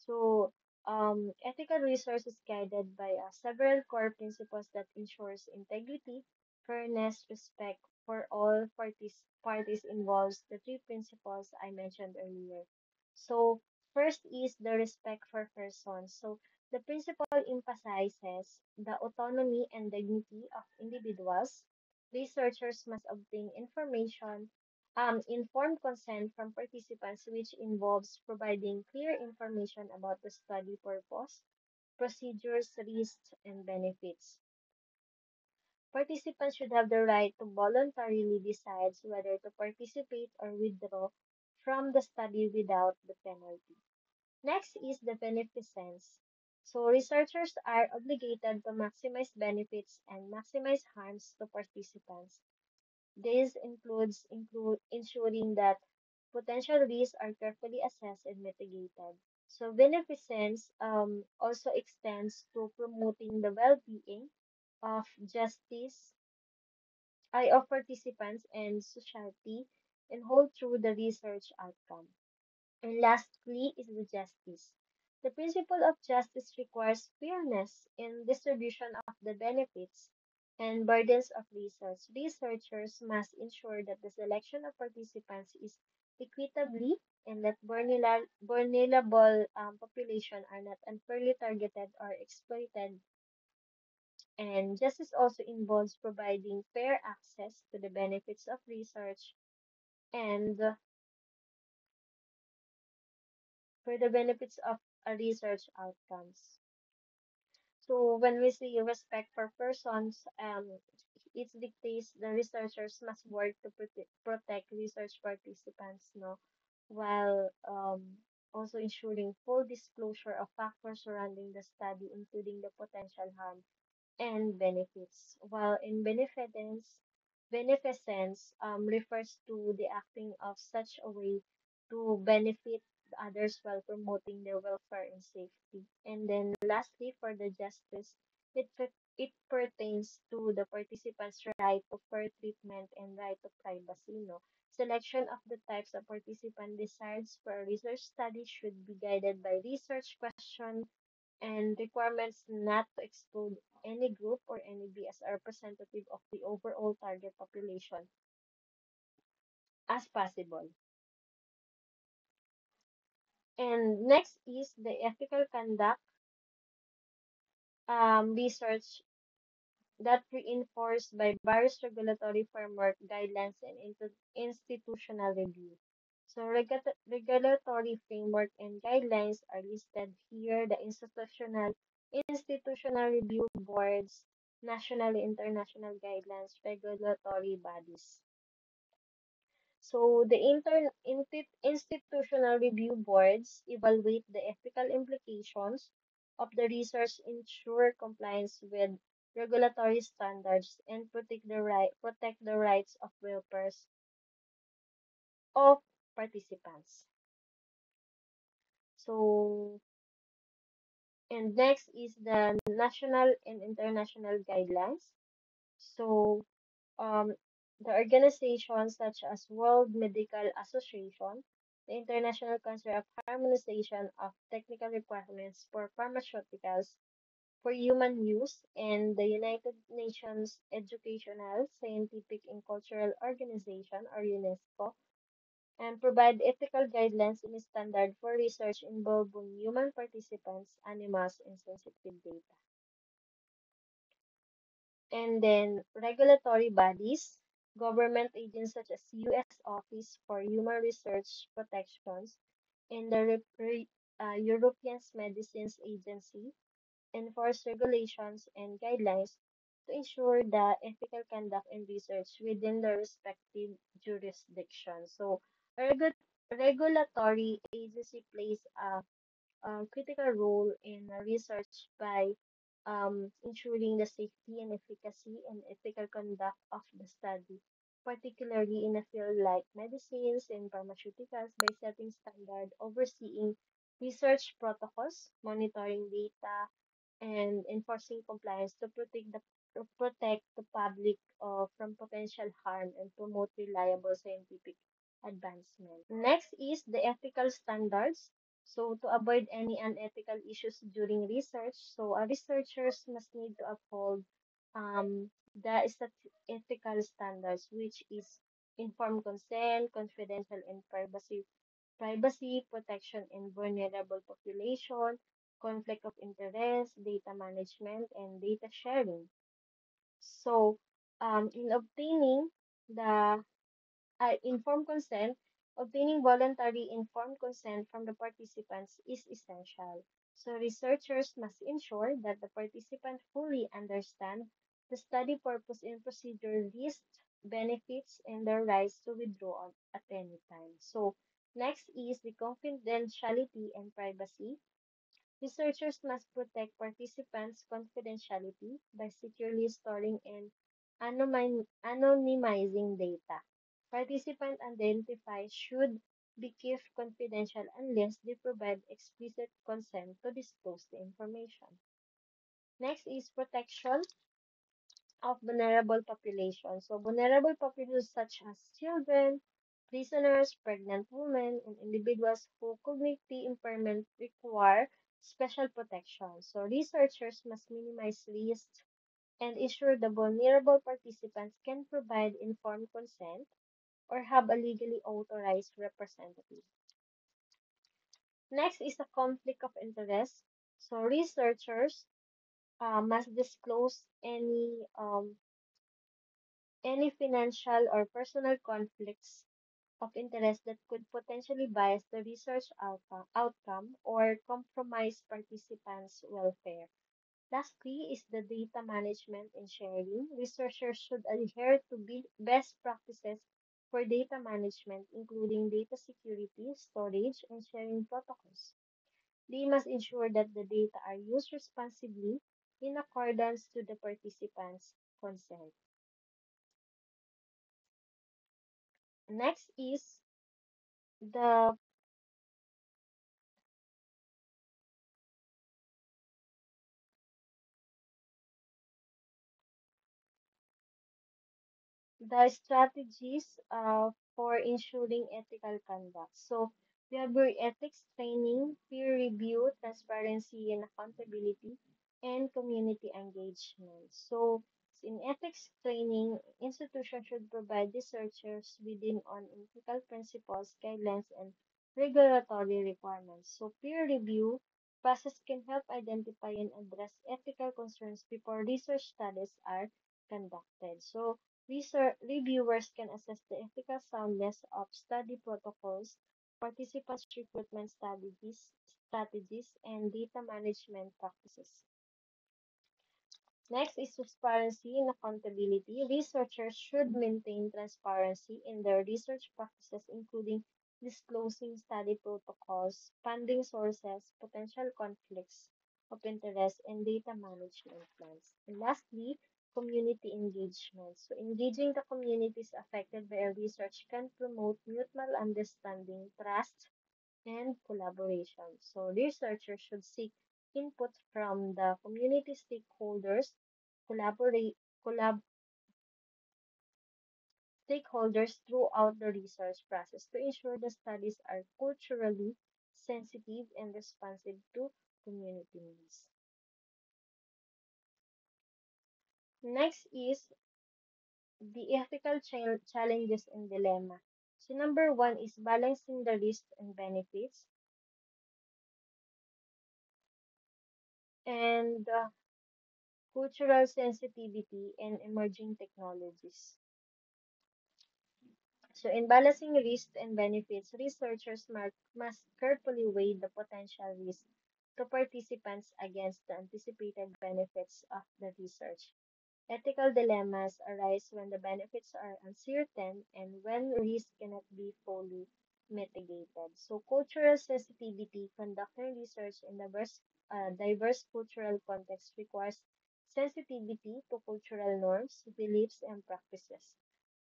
So, ethical research is guided by several core principles that ensures integrity, fairness, respect for all parties involved. The three principles I mentioned earlier. So, first is the respect for persons. So, the principle emphasizes the autonomy and dignity of individuals. Researchers must obtain information informed consent from participants, which involves providing clear information about the study purpose, procedures, risks, and benefits. Participants should have the right to voluntarily decide whether to participate or withdraw from the study without the penalty. Next is the beneficence. So researchers are obligated to maximize benefits and maximize harms to participants. This include ensuring that potential risks are carefully assessed and mitigated. So beneficence also extends to promoting the well-being of justice, of participants and society and hold through the research outcome. And lastly is the justice. The principle of justice requires fairness in distribution of the benefits and burdens of research. Researchers must ensure that the selection of participants is equitably and that vulnerable population are not unfairly targeted or exploited. And justice also involves providing fair access to the benefits of research and for the benefits of research outcomes. So when we say respect for persons, it dictates the researchers must work to protect research participants, no, while also ensuring full disclosure of factors surrounding the study, including the potential harm and benefits, while in beneficence refers to the acting of such a way to benefit others while promoting their welfare and safety. And then lastly, for the justice, it pertains to the participants' right to fair treatment and right to privacy. No? Selection of the types of participant decides for a research study should be guided by research question and requirements not to exclude any group or any be as a representative of the overall target population as possible. And next is the ethical conduct research that reinforced by various regulatory framework guidelines and institutional review. So regulatory framework and guidelines are listed here. The institutional review boards, national and international guidelines, regulatory bodies. So the institutional review boards evaluate the ethical implications of the research, ensure compliance with regulatory standards, and protect the rights of welfares of participants. So and next is the national and international guidelines. So um, the organizations such as World Medical Association, the International Council of Harmonization of Technical Requirements for Pharmaceuticals for Human Use, and the United Nations Educational, Scientific and Cultural Organization, or UNESCO, and provide ethical guidelines and standard for research involving human participants, animals, and sensitive data. And then regulatory bodies, government agents such as U.S. Office for Human Research Protections and the European Medicines Agency enforce regulations and guidelines to ensure the ethical conduct and research within the respective jurisdiction. So, a regulatory agency plays a critical role in research by ensuring the safety and efficacy and ethical conduct of the study, particularly in a field like medicines and pharmaceuticals by setting standard, overseeing research protocols, monitoring data, and enforcing compliance to protect the public from potential harm and promote reliable scientific advancement. Next is the ethical standards. So to avoid any unethical issues during research, so researchers must need to uphold the ethical standards, which is informed consent, confidential and privacy protection in vulnerable population, conflict of interest, data management, and data sharing. So, in obtaining the informed consent, obtaining voluntary informed consent from the participants is essential. So researchers must ensure that the participant fully understand the study purpose and procedure, risks, benefits, and their rights to withdraw at any time. So next is the confidentiality and privacy. Researchers must protect participants' confidentiality by securely storing and anonymizing data. Participant identifiers should be kept confidential unless they provide explicit consent to disclose the information. Next is protection of vulnerable populations. So vulnerable populations such as children, prisoners, pregnant women, and individuals who cognitive impairment require special protection. So researchers must minimize risks and ensure the vulnerable participants can provide informed consent or have a legally authorized representative. Next is the conflict of interest. So researchers must disclose any financial or personal conflicts of interest that could potentially bias the research outcome or compromise participants' welfare. Lastly is the data management and sharing. Researchers should adhere to best practices for data management, including data security, storage, and sharing protocols. They must ensure that the data are used responsibly in accordance to the participants' consent. Next is the strategies for ensuring ethical conduct. So we have your ethics training, peer review, transparency and accountability, and community engagement. So in ethics training, institutions should provide researchers within on ethical principles, guidelines, and regulatory requirements. So peer review process can help identify and address ethical concerns before research studies are conducted. So reviewers can assess the ethical soundness of study protocols, participants' recruitment strategies, and data management practices. Next is transparency and accountability. Researchers should maintain transparency in their research practices, including disclosing study protocols, funding sources, potential conflicts of interest, and data management plans. And lastly, community engagement. So engaging the communities affected by a research can promote mutual understanding, trust, and collaboration. So researchers should seek input from the community stakeholders, collaborate collab stakeholders throughout the research process to ensure the studies are culturally sensitive and responsive to community needs. Next is the ethical challenges and dilemma. So number one is balancing the risks and benefits and cultural sensitivity and emerging technologies. So, in balancing risks and benefits, researchers must carefully weigh the potential risk to participants against the anticipated benefits of the research. Ethical dilemmas arise when the benefits are uncertain and when risk cannot be fully mitigated. So, cultural sensitivity, conducting research in diverse cultural contexts requires sensitivity to cultural norms, beliefs, and practices.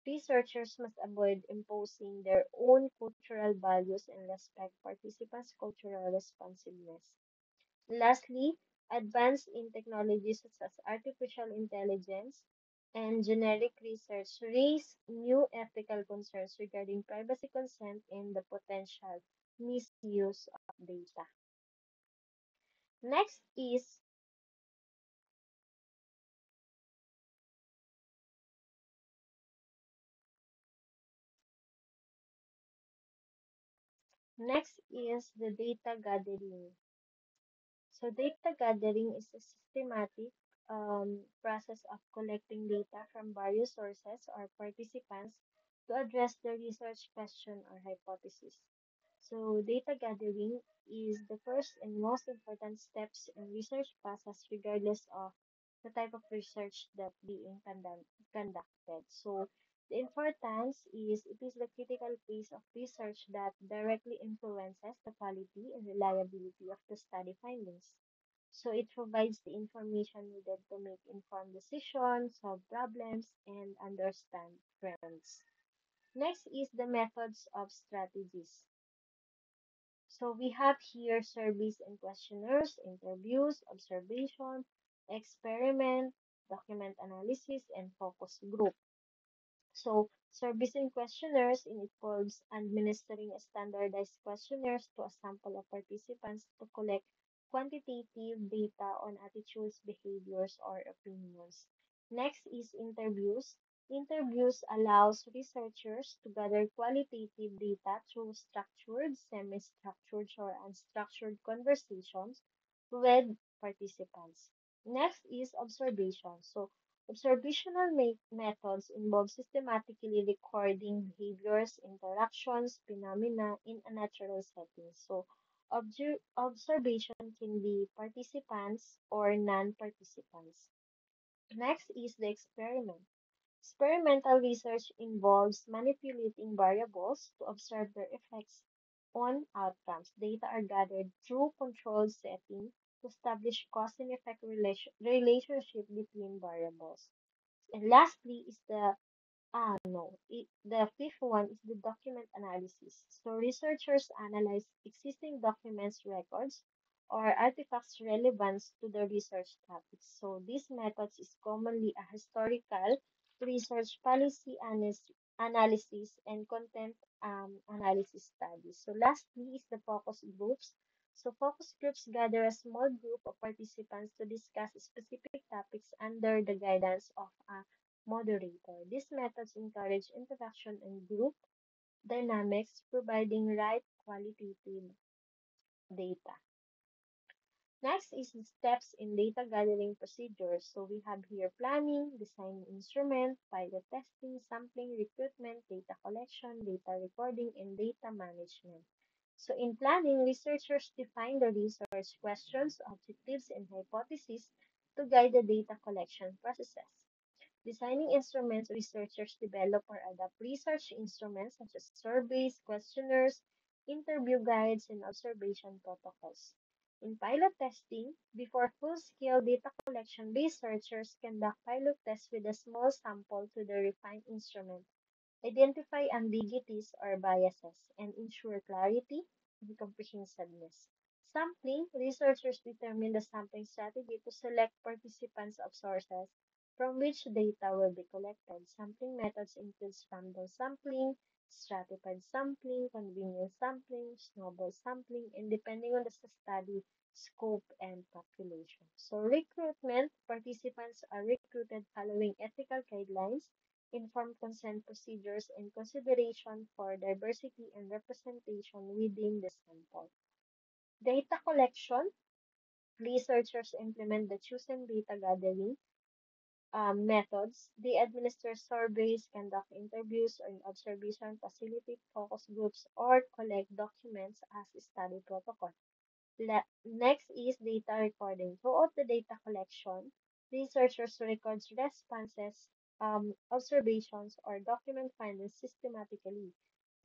Researchers must avoid imposing their own cultural values and respect participants' cultural responsiveness. Lastly, advances in technologies such as artificial intelligence and generic research raise new ethical concerns regarding privacy consent and the potential misuse of data. Next is the data gathering. So data gathering is a systematic process of collecting data from various sources or participants to address the research question or hypothesis. So data gathering is the first and most important steps in research process regardless of the type of research that being conducted. So The importance is it is the critical phase of research that directly influences the quality and reliability of the study findings. So it provides the information needed to make informed decisions, solve problems, and understand trends. Next is the methods of strategies. So we have here surveys and questionnaires, interviews, observation, experiment, document analysis, and focus group. So, servicing questionnaires involves administering a standardized questionnaires to a sample of participants to collect quantitative data on attitudes, behaviors, or opinions. Next is interviews. Interviews allows researchers to gather qualitative data through structured, semi-structured, or unstructured conversations with participants. Next is observation. So, observational methods involve systematically recording behaviors, interactions, phenomena in a natural setting. So, observation can be participants or non-participants. Next is the experiment. Experimental research involves manipulating variables to observe their effects on outcomes. Data are gathered through controlled setting to establish cause and effect relationship between variables. And lastly is no. The fifth one is the document analysis. So researchers analyze existing documents, records, or artifacts relevant to the research topics. So these methods is commonly a historical research policy analysis and content analysis studies. So lastly is the focus groups. So focus groups gather a small group of participants to discuss specific topics under the guidance of a moderator. These methods encourage interaction and group dynamics, providing right qualitative data. Next is the steps in data gathering procedures. So we have here planning, designing instrument, pilot testing, sampling, recruitment, data collection, data recording, and data management. So in planning, researchers define the research questions, objectives, and hypotheses to guide the data collection processes. Designing instruments, researchers develop or adapt research instruments such as surveys, questionnaires, interview guides, and observation protocols. In pilot testing, before full-scale data collection, researchers conduct pilot tests with a small sample to the refined instrument, identify ambiguities or biases, and ensure clarity and comprehensiveness. Sampling, researchers determine the sampling strategy to select participants of sources from which data will be collected. Sampling methods include random sampling, stratified sampling, convenience sampling, snowball sampling, and depending on the study scope and population. So recruitment, participants are recruited following ethical guidelines, informed consent procedures, and consideration for diversity and representation within the sample. Data collection, researchers implement the chosen data gathering methods. They administer surveys, conduct interviews or observation, facilitate focus groups, or collect documents as study protocol. Next is data recording. Throughout the data collection, researchers record responses, observations, or document findings systematically.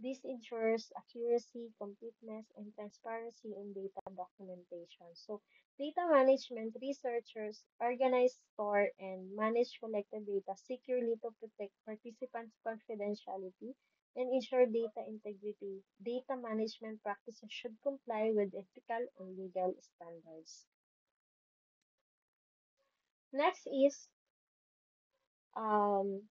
This ensures accuracy, completeness, and transparency in data documentation. So, data management researchers organize, store, and manage collected data securely to protect participants' confidentiality and ensure data integrity. Data management practices should comply with ethical and legal standards. Next is um,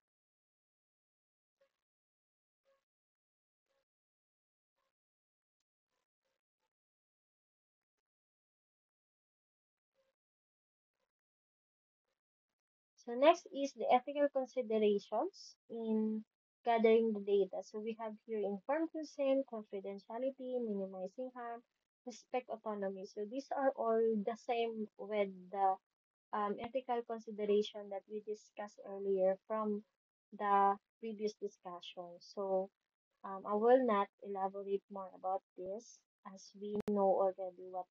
next is the ethical considerations in gathering the data. So we have here informed consent, confidentiality, minimizing harm, respect autonomy. So these are all the same with the ethical consideration that we discussed earlier from the previous discussion. So I will not elaborate more about this as we know already what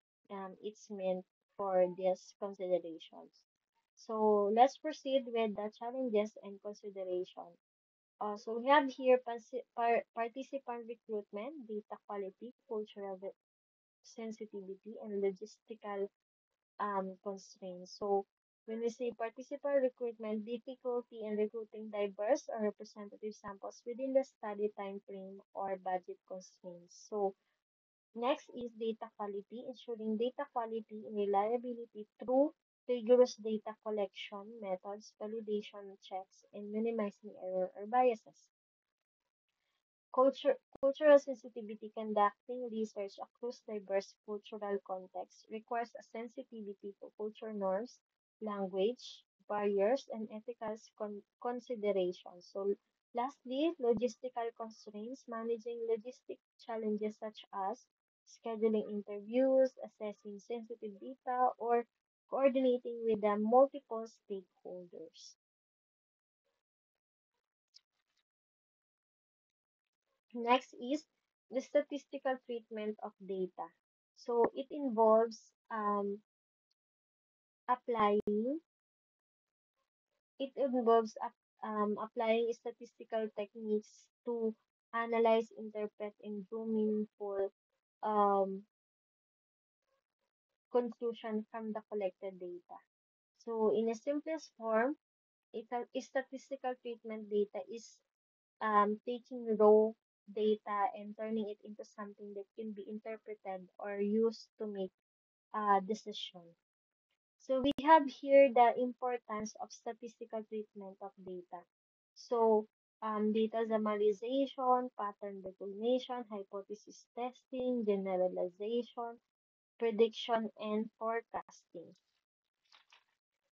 it's meant for these considerations. So let's proceed with the challenges and consideration. So we have here participant recruitment, data quality, cultural sensitivity, and logistical constraints. So when we say participant recruitment, difficulty in recruiting diverse or representative samples within the study time frame or budget constraints. So next is data quality, ensuring data quality and reliability through rigorous data collection methods, validation checks, and minimizing error or biases. Cultural sensitivity, conducting research across diverse cultural contexts requires a sensitivity to culture norms, language, barriers, and ethical considerations. So, lastly, logistical constraints, managing logistic challenges such as scheduling interviews, assessing sensitive data, or coordinating with the multiple stakeholders. Next is the statistical treatment of data. So it involves applying applying statistical techniques to analyze, interpret, and draw meaningful um, conclusion from the collected data. So in a simplest form, statistical treatment data is taking raw data and turning it into something that can be interpreted or used to make decision. So we have here the importance of statistical treatment of data. So data summarization, pattern recognition, hypothesis testing, generalization, prediction, and forecasting.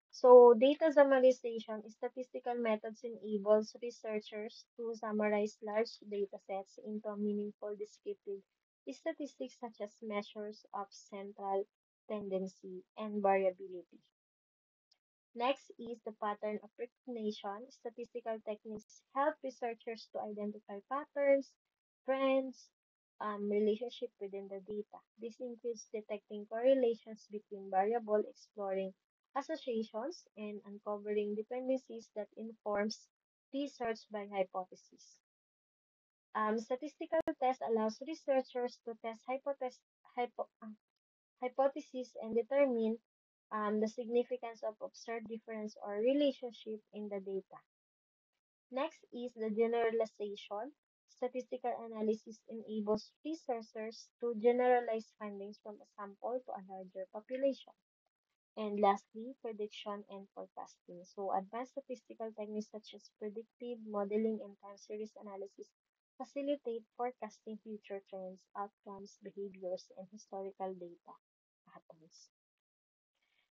So data summarization, statistical methods enables researchers to summarize large data sets into meaningful descriptive statistics such as measures of central tendency and variability. Next is the pattern of recognition. Statistical techniques help researchers to identify patterns, trends, relationship within the data. This includes detecting correlations between variables, exploring associations, and uncovering dependencies that informs research by hypothesis. Statistical test allows researchers to test hypotheses and determine the significance of observed difference or relationship in the data. Next is the generalization. Statistical analysis enables researchers to generalize findings from a sample to a larger population. And lastly, prediction and forecasting. So advanced statistical techniques such as predictive modeling and time series analysis facilitate forecasting future trends, outcomes, behaviors, and historical data patterns.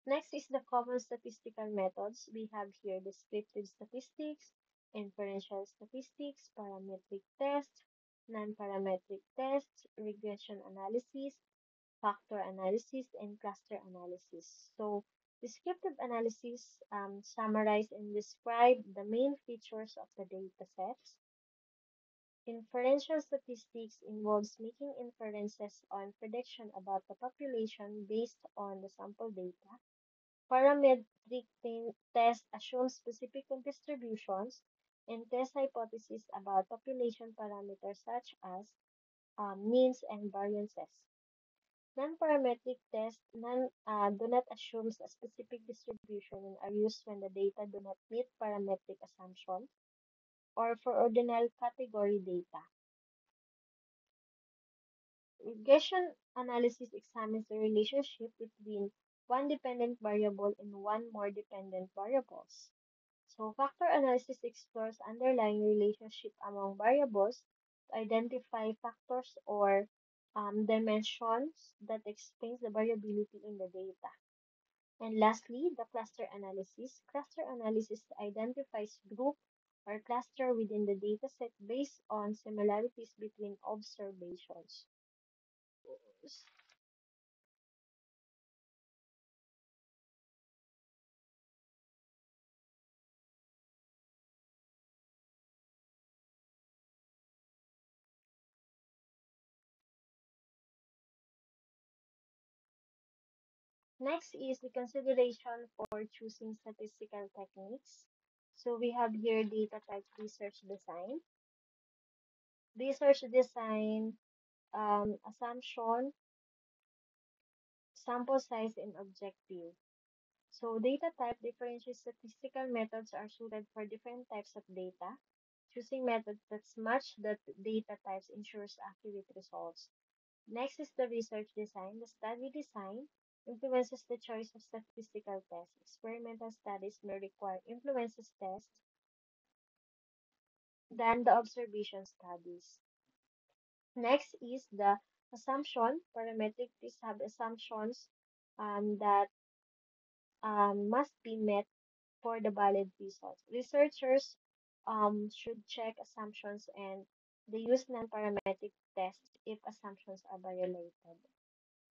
Next is the common statistical methods. We have here descriptive statistics, inferential statistics, parametric tests, non-parametric tests, regression analysis, factor analysis, and cluster analysis. So, descriptive analysis summarize and describe the main features of the data sets. Inferential statistics involves making inferences on prediction about the population based on the sample data. Parametric test assumes specific distributions and test hypotheses about population parameters such as means and variances. Non-parametric tests do not assume a specific distribution and are used when the data do not meet parametric assumptions or for ordinal category data. Regression analysis examines the relationship between one dependent variable and one more dependent variables. So factor analysis explores underlying relationship among variables to identify factors or dimensions that explains the variability in the data. And lastly, the cluster analysis. Cluster analysis identifies group or cluster within the dataset based on similarities between observations. Next is the consideration for choosing statistical techniques. So we have here data type research design. Research design, assumption, sample size, and objective. So data type differentiates statistical methods are suited for different types of data. Choosing methods that match the data types ensures accurate results. Next is the research design. The study design influences the choice of statistical tests. Experimental studies may require influences tests than the observation studies. Next is the assumption. Parametric tests have assumptions that must be met for the valid results. Researchers should check assumptions and they use non-parametric tests if assumptions are violated.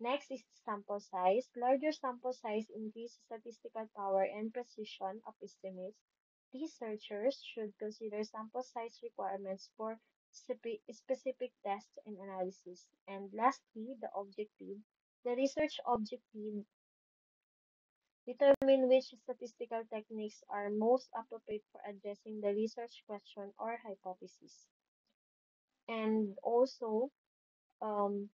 Next is sample size. Larger sample size increases statistical power and precision of estimates. Researchers should consider sample size requirements for specific tests and analysis. And lastly, the objective. The research objective determine which statistical techniques are most appropriate for addressing the research question or hypothesis. And also, um,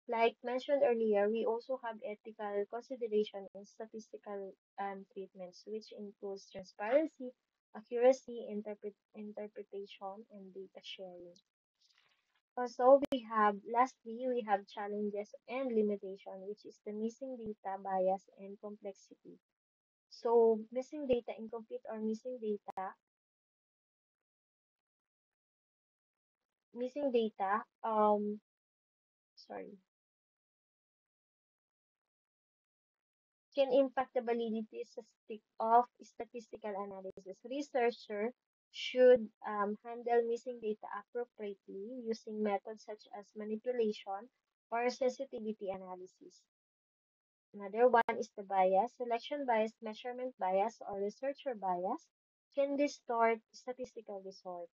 like mentioned earlier, we also have ethical consideration in statistical treatments, which includes transparency, accuracy, interpretation, and data sharing. Also, lastly, we have challenges and limitation, which is the missing data, bias, and complexity. So, missing data, incomplete or missing data, sorry, can impact the validity of statistical analysis. Researcher should handle missing data appropriately using methods such as manipulation or sensitivity analysis. Another one is the bias. Selection bias, measurement bias, or researcher bias can distort statistical result.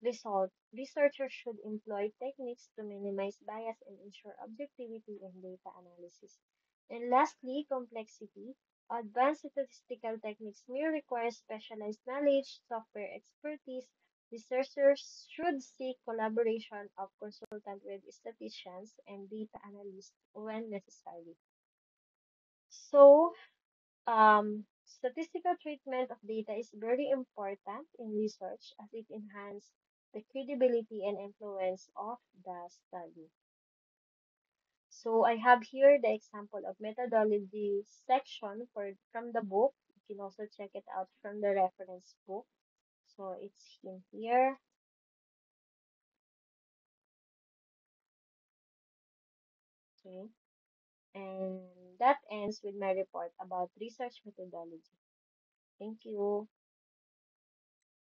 Researchers should employ techniques to minimize bias and ensure objectivity in data analysis. And lastly, complexity. Advanced statistical techniques may require specialized knowledge, software expertise. Researchers should seek collaboration of consultant with statisticians and data analysts when necessary. So, statistical treatment of data is very important in research as it enhances the credibility and influence of the study. So I have here the example of methodology section from the book. You can also check it out from the reference book. So it's in here. Okay. And that ends with my report about research methodology. Thank you.